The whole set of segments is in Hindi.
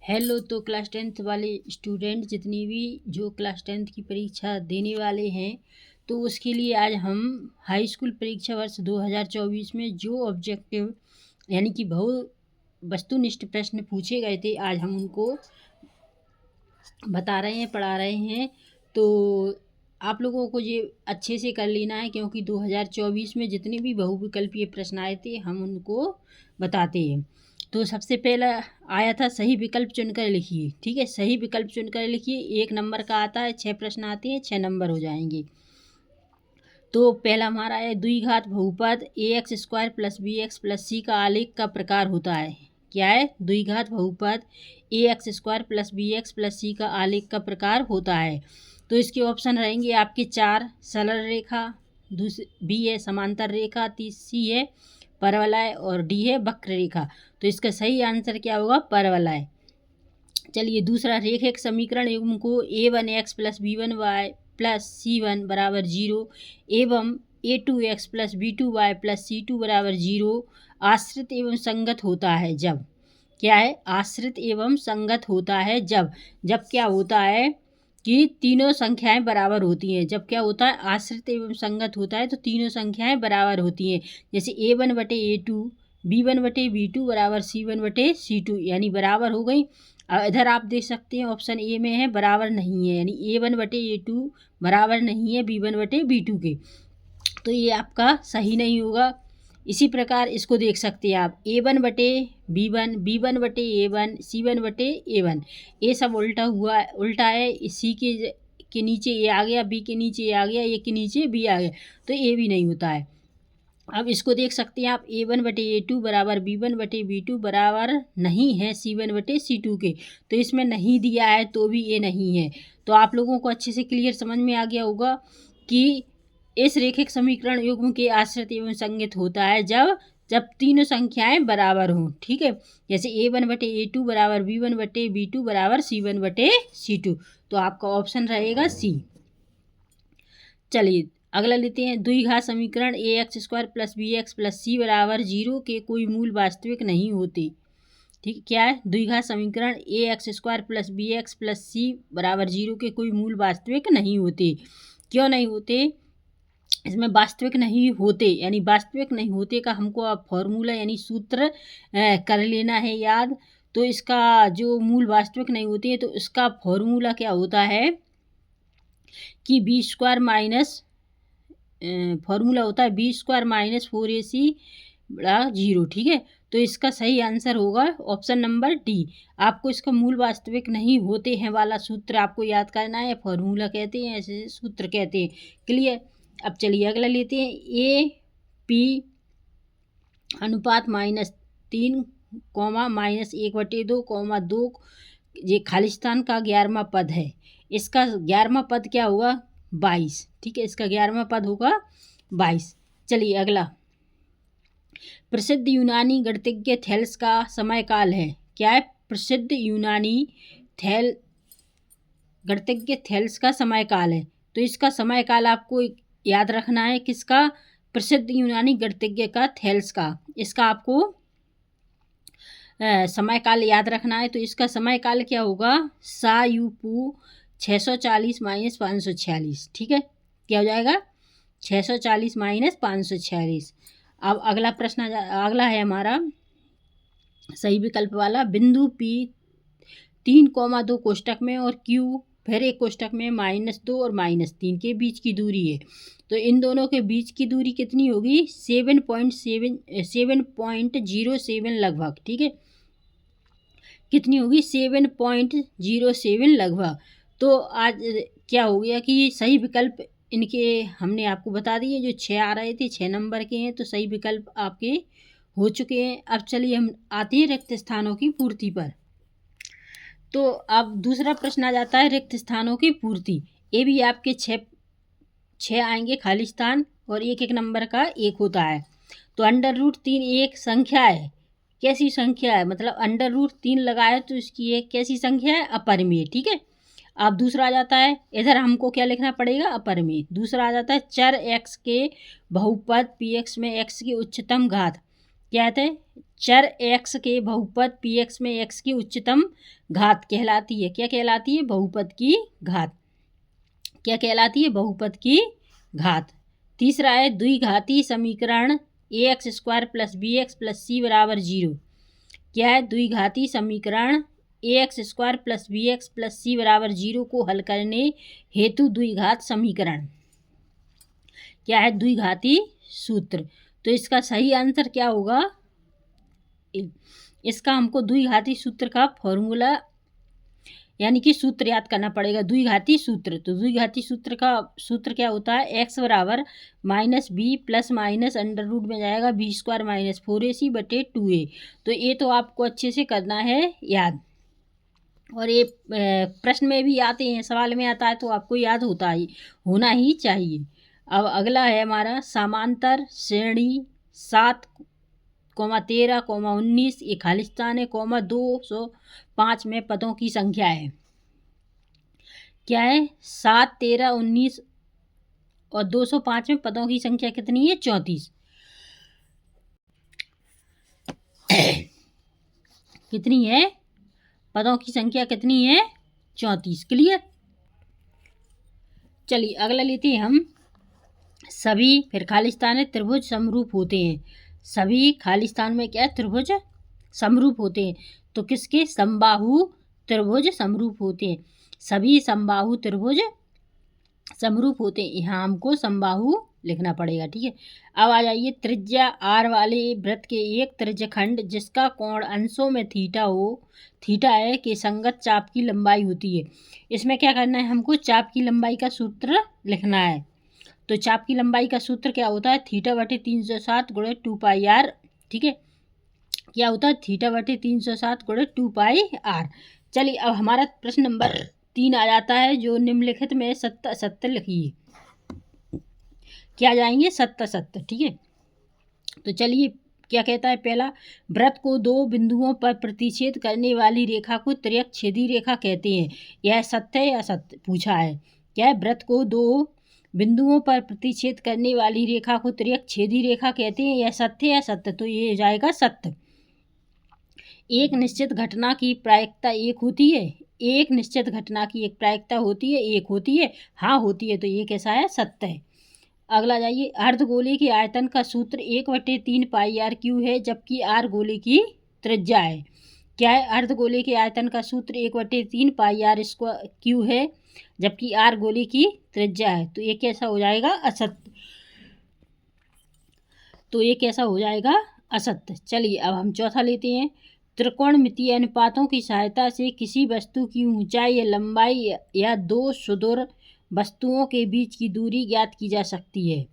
हेलो। तो क्लास टेंथ वाले स्टूडेंट जितनी भी जो क्लास टेंथ की परीक्षा देने वाले हैं, तो उसके लिए आज हम हाई स्कूल परीक्षा वर्ष 2024 में जो ऑब्जेक्टिव यानी कि बहु वस्तुनिष्ठ प्रश्न पूछे गए थे, आज हम उनको बता रहे हैं, पढ़ा रहे हैं। तो आप लोगों को ये अच्छे से कर लेना है, क्योंकि 2024 में जितने भी बहुविकल्पीय प्रश्न आए थे हम उनको बताते हैं। तो सबसे पहला आया था सही विकल्प चुनकर लिखिए। ठीक है, सही विकल्प चुनकर लिखिए। 1 नंबर का आता है, 6 प्रश्न आते हैं, 6 नंबर हो जाएंगे। तो पहला हमारा है द्विघात बहुपद ax² + bx + c का आलेख का प्रकार होता है। क्या है? द्विघात बहुपद ax² + bx + c का आलेख का प्रकार होता है। तो इसके ऑप्शन रहेंगे आपके 4 सरल रेखा, बी है समांतर रेखा, सी है परवलय और डी है वक्र रेखा। तो इसका सही आंसर क्या होगा? परवलय। चलिए दूसरा, रेखिक समीकरण एवं को a1x + b1y + c1 = 0 एवं a2x + b2y + c2 = 0 आश्रित एवं संगत होता है जब। क्या है? आश्रित एवं संगत होता है जब क्या होता है कि तीनों संख्याएं बराबर होती हैं। जब क्या होता है? आश्रित एवं संगत होता है तो तीनों संख्याएं बराबर होती हैं। जैसे a1/a2 b1/b2 = c1/c2, यानी बराबर हो गई। इधर आप देख सकते हैं ऑप्शन ए में है बराबर नहीं है, यानी a1/a2 बराबर नहीं है b1/b2 के। तो ये आपका सही नहीं होगा। इसी प्रकार इसको देख सकते हैं आप a1/b1 b1/a1 c1/a1। ये सब उल्टा है। इसी के नीचे ए आ गया, बी के नीचे ए आ गया, ए के नीचे बी आ गया, तो ए भी नहीं होता है। अब इसको देख सकते हैं आप a1/a2 = b1/b2 बराबर नहीं है c1/c2 के। तो इसमें नहीं दिया है तो भी ये नहीं है। तो आप लोगों को अच्छे से क्लियर समझ में आ गया होगा कि इस रेखिक समीकरण युग्म के आश्रित एवं संगत होता है जब तीनों संख्याएं बराबर हों। ठीक है, जैसे a1/a2 = b1/b2 = c1/c2। तो आपका ऑप्शन रहेगा सी। चलिए अगला लेते हैं। द्विघात समीकरण ax² + bx + c = 0 के कोई मूल वास्तविक नहीं होते। ठीक, क्या है? द्विघात समीकरण ax² + bx + c = 0 के कोई मूल वास्तविक नहीं होते। क्यों नहीं होते? इसमें वास्तविक नहीं होते यानी वास्तविक नहीं होते का हमको अब फॉर्मूला यानी सूत्र कर लेना है याद। तो इसका जो मूल वास्तविक नहीं होते तो इसका फॉर्मूला क्या होता है कि b² फॉर्मूला होता है b² - 4ac = 0। ठीक है, तो इसका सही आंसर होगा ऑप्शन नंबर डी। आपको इसका मूल वास्तविक नहीं होते हैं वाला सूत्र आपको याद करना है। फॉर्मूला कहते हैं, ऐसे सूत्र कहते हैं। क्लियर? अब चलिए अगला लेते हैं। a p अनुपात -3, -1/2, 2 ये खालिस्तान का 11वां पद है। इसका 11वां पद क्या होगा? 22। ठीक है, इसका 11वां पद होगा 22। चलिए अगला, प्रसिद्ध यूनानी गणितज्ञ थेल्स का समय काल है। क्या है? प्रसिद्ध यूनानी गणितज्ञ थेल्स का समय काल है। तो इसका समय काल आपको याद रखना है। किसका? प्रसिद्ध यूनानी गणितज्ञ का थेल्स का। इसका आपको समय काल याद रखना है। तो इसका समय काल क्या होगा? सा 640 - 546। ठीक है, क्या हो जाएगा? 640 - 546। अब अगला प्रश्न अगला है हमारा सही विकल्प वाला। बिंदु P 3,2 कोष्टक में और Q फिर एक कोष्टक में -2 और -3 के बीच की दूरी है। तो इन दोनों के बीच की दूरी कितनी होगी? 7.07 लगभग। ठीक है, कितनी होगी? 7.07 लगभग। तो आज क्या हो गया कि सही विकल्प इनके हमने आपको बता दिए। जो 6 आ रहे थे 6 नंबर के हैं, तो सही विकल्प आपके हो चुके हैं। अब चलिए हम आते हैं रिक्त स्थानों की पूर्ति पर। तो अब दूसरा प्रश्न आ जाता है रिक्त स्थानों की पूर्ति। ये भी आपके 6 आएंगे खाली स्थान और एक नंबर का 1 होता है। तो √3 एक संख्या है। कैसी संख्या है? मतलब √3 लगाए तो इसकी एक कैसी संख्या है? अपरिमेय। ठीक है, अब दूसरा आ जाता है, इधर हमको क्या लिखना पड़ेगा? अपरिमेय। दूसरा आ जाता है चर x के बहुपद px में x की उच्चतम घात। क्या है? चर x के बहुपद px में x की उच्चतम घात कहलाती है। क्या कहलाती है? बहुपद की घात। क्या कहलाती है? बहुपद की घात। तीसरा है द्विघाती समीकरण ax² + bx + c = 0। क्या है? द्विघाती समीकरण ax² + bx + c = 0 को हल करने हेतु द्विघात समीकरण। क्या है? द्विघाती सूत्र। तो इसका सही आंसर क्या होगा? इसका हमको द्विघाती सूत्र का फॉर्मूला यानी कि सूत्र याद करना पड़ेगा। द्विघाती सूत्र, तो द्विघाती सूत्र का सूत्र क्या होता है? x बराबर -b plus minus under root में जाएगा b² - 4ac/2a। तो ये तो आपको अच्छे से करना है याद, और ये प्रश्न में भी आते हैं, सवाल में आता है, तो आपको याद होना ही चाहिए। अब अगला है हमारा समांतर श्रेणी 7,13,19 ये खालिस्तान है, 205 में पदों की संख्या है। क्या है? 7, 13, 19 और 205 में पदों की संख्या कितनी है? 34। कितनी है? पदों की संख्या कितनी है? 34। क्लियर? चलिए अगला लेते हैं हम। सभी, फिर खालिस्तान है, त्रिभुज समरूप होते हैं। सभी खालिस्तान में क्या है? त्रिभुज समरूप होते हैं। तो किसके? समबाहु त्रिभुज समरूप होते हैं। सभी समबाहु त्रिभुज समरूप होते हैं। यहाँ हमको समबाहु लिखना पड़ेगा। ठीक है, अब आ जाइए। त्रिज्या r वाले वृत्त के एक त्रिज्यखंड जिसका कोण अंशों में थीटा है के संगत चाप की लंबाई होती है। इसमें क्या करना है? हमको चाप की लंबाई का सूत्र लिखना है। तो चाप की लंबाई का सूत्र क्या होता है? θ/307 × 2πr। ठीक है, क्या होता है? θ/307 × 2πr। चलिए अब हमारा प्रश्न नंबर 3 आ जाता है, जो निम्नलिखित में सत्य असत्य लिखिए। क्या जाएंगे? सत्य असत्य। ठीक है, तो चलिए क्या कहता है? पहला, वृत्त को दो बिंदुओं पर प्रतिच्छेद करने वाली रेखा को तिर्यक छेदी रेखा कहते हैं। यह सत्य है या असत्य पूछा है। क्या है? वृत्त को दो बिंदुओं पर प्रतिच्छेद करने वाली रेखा को तिर्यक छेदी रेखा कहते हैं। यह सत्य है या असत्य? तो ये हो जाएगा सत्य। एक निश्चित घटना की प्रायिकता एक होती है। एक निश्चित घटना की एक प्रायिकता होती है, एक होती है, हाँ होती है। तो ये कैसा है? सत्य है। अगला जाइए। अर्धगोले के आयतन का सूत्र 1/3πr³ है, जबकि r गोले की त्रिज्या है। क्या है? अर्धगोले के आयतन का सूत्र 1/3πr³ है, जबकि r गोले की त्रिज्या है। तो ये कैसा हो जाएगा? असत्य। तो ये कैसा हो जाएगा? असत्य। चलिए अब हम चौथा लेते हैं। त्रिकोणमितीय अनुपातों की सहायता से किसी वस्तु की ऊंचाई या लंबाई या दो सुदूर वस्तुओं के बीच की दूरी ज्ञात की जा सकती है।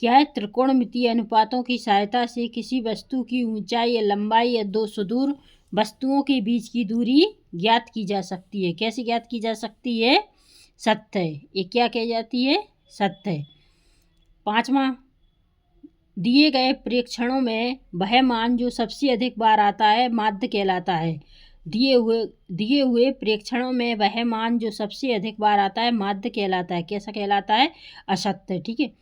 क्या है? त्रिकोणमितीय अनुपातों की सहायता से किसी वस्तु की ऊंचाई या लंबाई या दो सुदूर वस्तुओं के बीच की दूरी ज्ञात की जा सकती है। कैसे ज्ञात की जा सकती है? सत्य है। ये क्या कह जाती है? सत्य है। पांचवा, दिए गए प्रेक्षणों में वह मान जो सबसे अधिक बार आता है माध्य कहलाता है। दिए हुए प्रेक्षणों में वह मान जो सबसे अधिक बार आता है माध्य कहलाता है। कैसा कहलाता है? असत्य। ठीक है,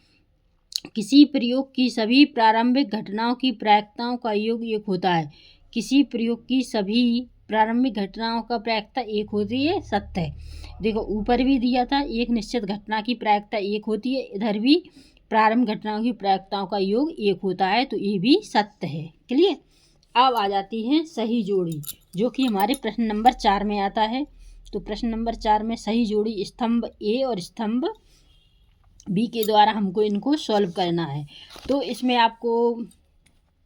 किसी प्रयोग की सभी प्रारंभिक घटनाओं की प्रायिकताओं का योग एक होता है। किसी प्रयोग की सभी प्रारंभिक घटनाओं का प्रायिकता एक होती है। सत्य है। देखो ऊपर भी दिया था, एक निश्चित घटना की प्रायिकता एक होती है, इधर भी प्रारंभ घटनाओं की प्रायिकताओं का योग एक होता है। तो ये भी सत्य है। क्लियर? अब आ जाती है सही जोड़ी, जो कि हमारे प्रश्न नंबर 4 में आता है। तो प्रश्न नंबर 4 में सही जोड़ी स्तंभ ए और स्तंभ बी के द्वारा हमको इनको सॉल्व करना है। तो इसमें आपको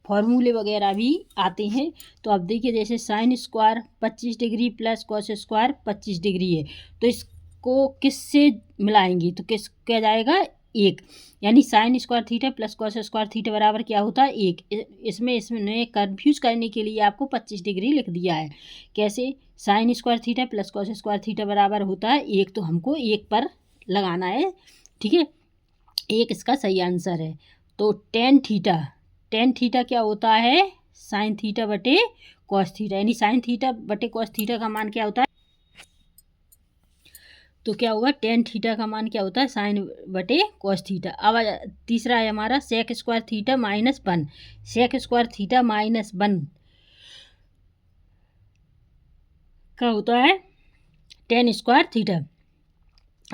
फॉर्मूले वगैरह भी आते हैं। तो अब देखिए, जैसे sin² 25 degree plus cos² 25 degree है, तो इसको किससे मिलाएंगे? तो किस क्या जाएगा? एक, यानी sin² theta plus cos² theta बराबर क्या होता है? एक। इसमें कन्फ्यूज करने के लिए आपको 25 डिग्री लिख दिया है। कैसे? sin² theta plus cos² theta बराबर होता है एक, तो हमको एक पर लगाना है। ठीक है, एक इसका सही आंसर है। तो tan थीटा क्या होता है? sin θ/cos θ, यानी sin θ/cos θ का मान क्या होता है? तो क्या होगा, टेन थीटा का मान क्या होता है, साइन बटे कॉस थीटा। अब तीसरा है हमारा sec square theta minus one. Sec square theta minus one का होता है टेन स्क्वायर थीटा।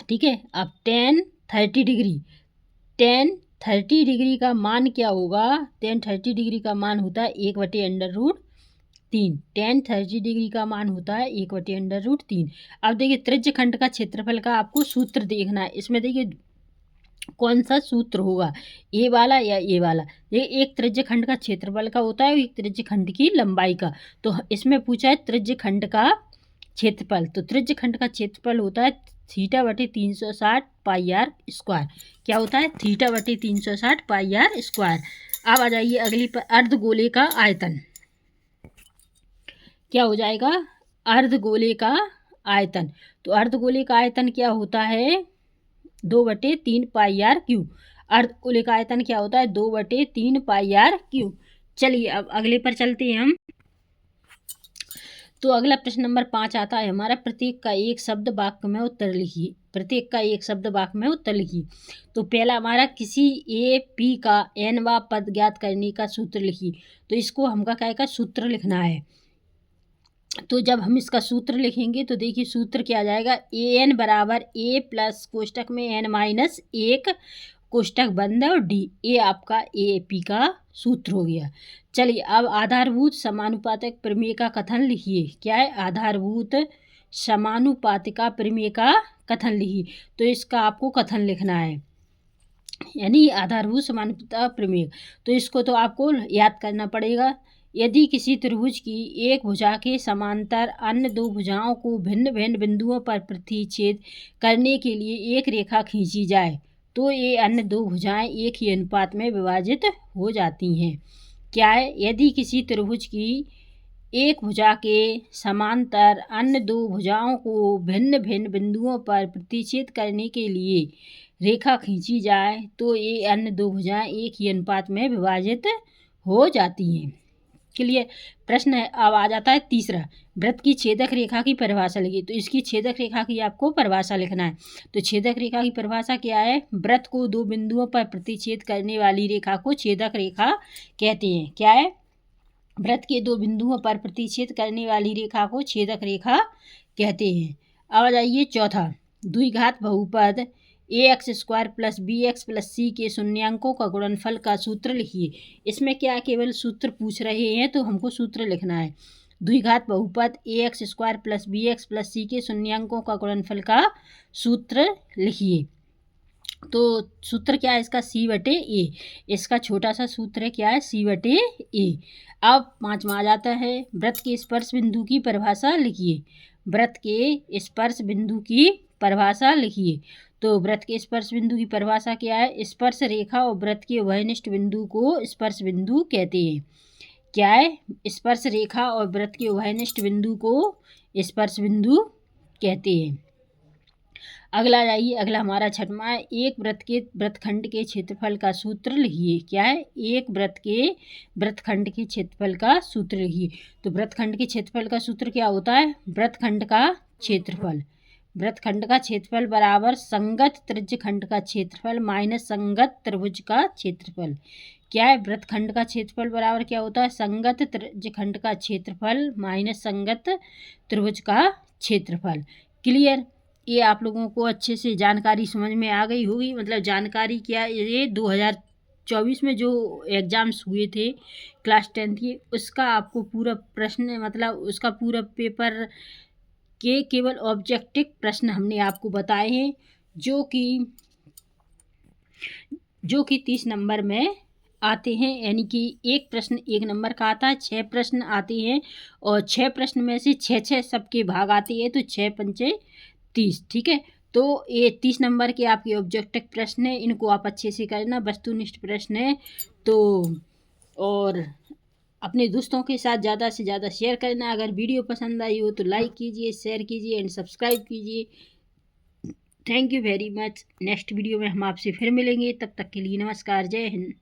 ठीक है, अब टेन 30 डिग्री, टेन 30 डिग्री का मान क्या होगा, टेन 30 डिग्री का मान होता है 1/√3। टेन 30 डिग्री का मान होता है 1/√3। अब देखिए त्रिज्य खंड का क्षेत्रफल का आपको सूत्र देखना है। इसमें देखिए कौन सा सूत्र होगा, ए वाला या ए वाला। ये एक त्रिज्य खंड का क्षेत्रफल का होता है, एक त्रिज्य खंड की लंबाई का। तो इसमें पूछा है त्रिज्य खंड का क्षेत्रफल, तो त्रिज्य खंड का क्षेत्रफल होता है थीटा बटे 360 पाई आर स्क्वायर। क्या होता है, थीटा बटे 360 पाई आर स्क्वायर। अब आ जाइए अगली पर, अर्धगोले का आयतन क्या हो जाएगा, अर्धगोले का आयतन। तो अर्धगोले का आयतन क्या होता है, 2/3 पाई आर क्यूब। अर्धगोले का आयतन क्या होता है, 2/3 पाई आर क्यूब। चलिए अब अगले पर चलते हैं हम। तो अगला प्रश्न नंबर 5 आता है हमारा, प्रत्येक का एक शब्द वाक्य में उत्तर लिखिए। प्रत्येक का एक शब्द वाक्य में उत्तर लिखिए। तो पहला हमारा, किसी ए पी का एनवा पद ज्ञात करने का सूत्र लिखिए। तो इसको हमका क्या का सूत्र लिखना है। तो जब हम इसका सूत्र लिखेंगे तो देखिए सूत्र क्या आ जाएगा, ए एन बराबर ए प्लस कोष्टक में एन माइनस 1 कोष्टक बंद और डी। ये आपका ए पी का सूत्र हो गया। चलिए अब आधारभूत समानुपातिक प्रमेय का कथन लिखिए। क्या है, आधारभूत समानुपातिका प्रमेय का कथन लिखिए। तो इसका आपको कथन लिखना है, यानी आधारभूत समानुपातिक प्रमेय। तो इसको तो आपको याद करना पड़ेगा। यदि किसी त्रिभुज की एक भुजा के समांतर अन्य दो भुजाओं को भिन्न भिन्न बिंदुओं पर प्रतिच्छेद करने के लिए एक रेखा खींची जाए तो ये अन्य दो भुजाएं एक ही अनुपात में विभाजित हो जाती हैं। क्या है, यदि किसी त्रिभुज की एक भुजा के समांतर अन्य दो भुजाओं को भिन्न भिन्न बिंदुओं पर प्रतिच्छेद करने के लिए रेखा खींची जाए तो ये अन्य दो भुजाएं एक ही अनुपात में विभाजित हो जाती हैं। क्लियर। प्रश्न है, अब आ जाता है तीसरा, वृत्त की छेदक रेखा की परिभाषा लिखिए। तो इसकी छेदक रेखा की आपको परिभाषा लिखना है। तो छेदक रेखा की परिभाषा क्या है, वृत्त को दो बिंदुओं पर प्रतिच्छेद करने वाली रेखा को छेदक रेखा कहते हैं। क्या है, वृत्त के दो बिंदुओं पर प्रतिच्छेद करने वाली रेखा को छेदक रेखा कहते हैं। अब आ जाइए चौथा, द्विघात बहुपद ax² + bx + c के शून्यांकों का गुणनफल का सूत्र लिखिए। इसमें क्या केवल सूत्र पूछ रहे हैं तो हमको सूत्र लिखना है। द्विघात बहुपद ax² + bx + c के शून्यांकों का गुणनफल का सूत्र लिखिए। तो सूत्र क्या है इसका, c/a। इसका छोटा सा सूत्र है, क्या है, c/a। अब पांचवा आ जाता है, वृत्त के स्पर्श बिंदु की परिभाषा लिखिए। वृत्त के स्पर्श बिंदु की परिभाषा लिखिए। तो वृत्त के स्पर्श बिंदु की परिभाषा क्या है, स्पर्श रेखा और वृत्त के उभयनिष्ठ बिंदु को स्पर्श बिंदु कहते हैं। क्या है, स्पर्श रेखा और वृत्त के उभयनिष्ठ बिंदु को स्पर्श बिंदु कहते हैं। अगला जाइए, अगला हमारा छठवां है, एक वृत्त के वृत्तखंड के क्षेत्रफल का सूत्र लिखिए। क्या है, एक वृत्त के वृत्तखंड के क्षेत्रफल का सूत्र लिखिए। तो वृत्तखंड के क्षेत्रफल का सूत्र क्या होता है, वृत्तखंड का क्षेत्रफल, वृत्तखंड का क्षेत्रफल बराबर संगत त्रिज्य खंड का क्षेत्रफल माइनस संगत त्रिभुज का क्षेत्रफल। क्या है, वृत्तखंड का क्षेत्रफल बराबर क्या होता है, संगत त्रिज्य खंड का क्षेत्रफल माइनस संगत त्रिभुज का क्षेत्रफल। क्लियर। ये आप लोगों को अच्छे से जानकारी समझ में आ गई होगी। मतलब जानकारी क्या, ये 2024 में जो एग्ज़ाम्स हुए थे क्लास 10 के, उसका आपको पूरा प्रश्न, मतलब उसका पूरा पेपर के केवल ऑब्जेक्टिव प्रश्न हमने आपको बताए हैं, जो कि 30 नंबर में आते हैं। यानी कि एक प्रश्न 1 नंबर का आता है, 6 प्रश्न आते हैं और 6 प्रश्न में से 6 सबके भाग आते हैं, तो 6 पंचे 30। ठीक है, तो ये 30 नंबर के आपके ऑब्जेक्टिव प्रश्न है, इनको आप अच्छे से करना, वस्तुनिष्ठ प्रश्न है। तो और अपने दोस्तों के साथ ज़्यादा से ज़्यादा शेयर करना। अगर वीडियो पसंद आई हो तो लाइक कीजिए, शेयर कीजिए एंड सब्सक्राइब कीजिए। Thank you very much. Next video में हम आपसे फिर मिलेंगे, तब तक के लिए नमस्कार, जय हिंद।